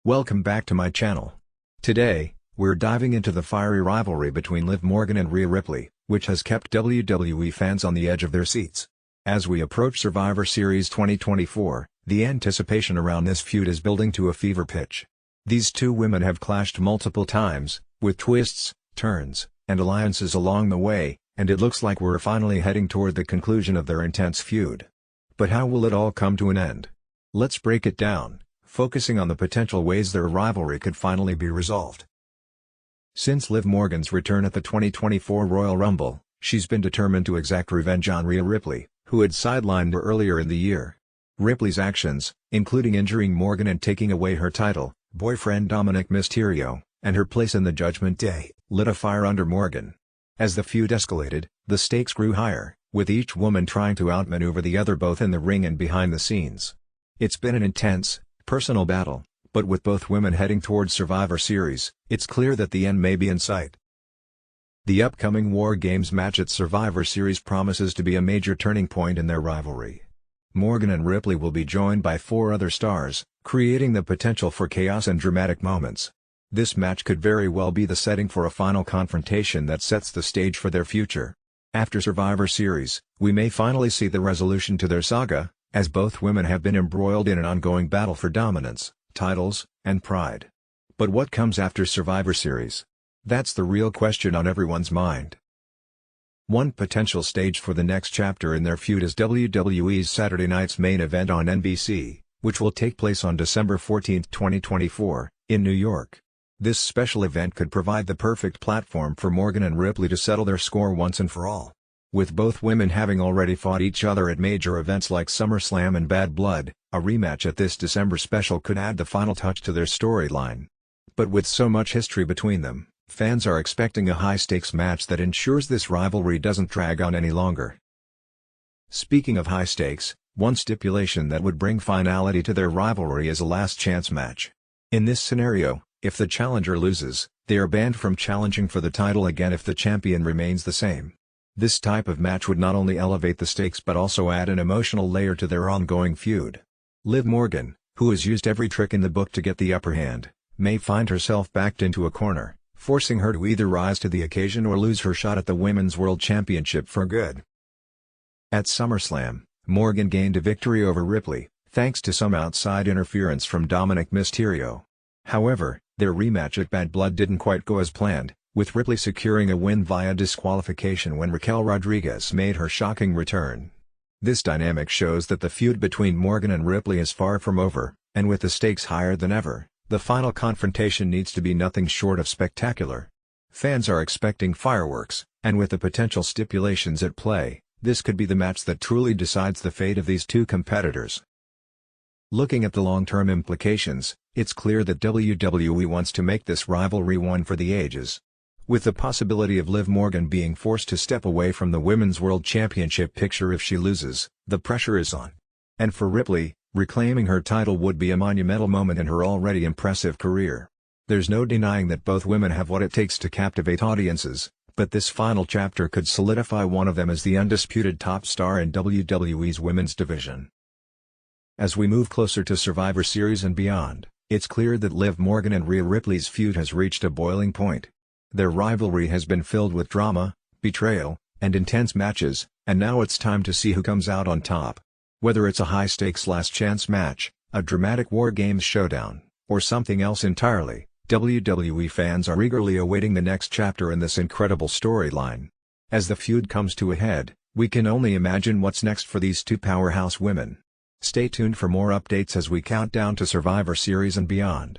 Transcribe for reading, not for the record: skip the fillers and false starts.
Welcome back to my channel. Today, we're diving into the fiery rivalry between Liv Morgan and Rhea Ripley, which has kept WWE fans on the edge of their seats. As we approach Survivor Series 2024, the anticipation around this feud is building to a fever pitch. These two women have clashed multiple times, with twists, turns, and alliances along the way, and it looks like we're finally heading toward the conclusion of their intense feud. But how will it all come to an end? Let's break it down, focusing on the potential ways their rivalry could finally be resolved. Since Liv Morgan's return at the 2024 Royal Rumble, she's been determined to exact revenge on Rhea Ripley, who had sidelined her earlier in the year. Ripley's actions, including injuring Morgan and taking away her title, boyfriend Dominik, and her place in the Judgment Day, lit a fire under Morgan. As the feud escalated, the stakes grew higher, with each woman trying to outmaneuver the other both in the ring and behind the scenes. It's been an intense, personal battle, but with both women heading towards Survivor Series, it's clear that the end may be in sight. The upcoming War Games match at Survivor Series promises to be a major turning point in their rivalry. Morgan and Ripley will be joined by 4 other stars, creating the potential for chaos and dramatic moments. This match could very well be the setting for a final confrontation that sets the stage for their future. After Survivor Series, we may finally see the resolution to their saga, as both women have been embroiled in an ongoing battle for dominance, titles, and pride. But what comes after Survivor Series? That's the real question on everyone's mind. One potential stage for the next chapter in their feud is WWE's Saturday night's Main Event on NBC, which will take place on December 14, 2024, in New York. This special event could provide the perfect platform for Morgan and Ripley to settle their score once and for all. With both women having already fought each other at major events like SummerSlam and Bad Blood, a rematch at this December special could add the final touch to their storyline. But with so much history between them, fans are expecting a high-stakes match that ensures this rivalry doesn't drag on any longer. Speaking of high stakes, one stipulation that would bring finality to their rivalry is a last-chance match. In this scenario, if the challenger loses, they are banned from challenging for the title again if the champion remains the same. This type of match would not only elevate the stakes but also add an emotional layer to their ongoing feud. Liv Morgan, who has used every trick in the book to get the upper hand, may find herself backed into a corner, forcing her to either rise to the occasion or lose her shot at the Women's World Championship for good. At SummerSlam, Morgan gained a victory over Ripley, thanks to some outside interference from Dominik. However, their rematch at Bad Blood didn't quite go as planned, with Ripley securing a win via disqualification when Raquel Rodriguez made her shocking return. This dynamic shows that the feud between Morgan and Ripley is far from over, and with the stakes higher than ever, the final confrontation needs to be nothing short of spectacular. Fans are expecting fireworks, and with the potential stipulations at play, this could be the match that truly decides the fate of these two competitors. Looking at the long-term implications, it's clear that WWE wants to make this rivalry one for the ages. With the possibility of Liv Morgan being forced to step away from the Women's World Championship picture if she loses, the pressure is on. And for Ripley, reclaiming her title would be a monumental moment in her already impressive career. There's no denying that both women have what it takes to captivate audiences, but this final chapter could solidify one of them as the undisputed top star in WWE's women's division. As we move closer to Survivor Series and beyond, it's clear that Liv Morgan and Rhea Ripley's feud has reached a boiling point. Their rivalry has been filled with drama, betrayal, and intense matches, and now it's time to see who comes out on top. Whether it's a high-stakes last-chance match, a dramatic War Games showdown, or something else entirely, WWE fans are eagerly awaiting the next chapter in this incredible storyline. As the feud comes to a head, we can only imagine what's next for these two powerhouse women. Stay tuned for more updates as we count down to Survivor Series and beyond.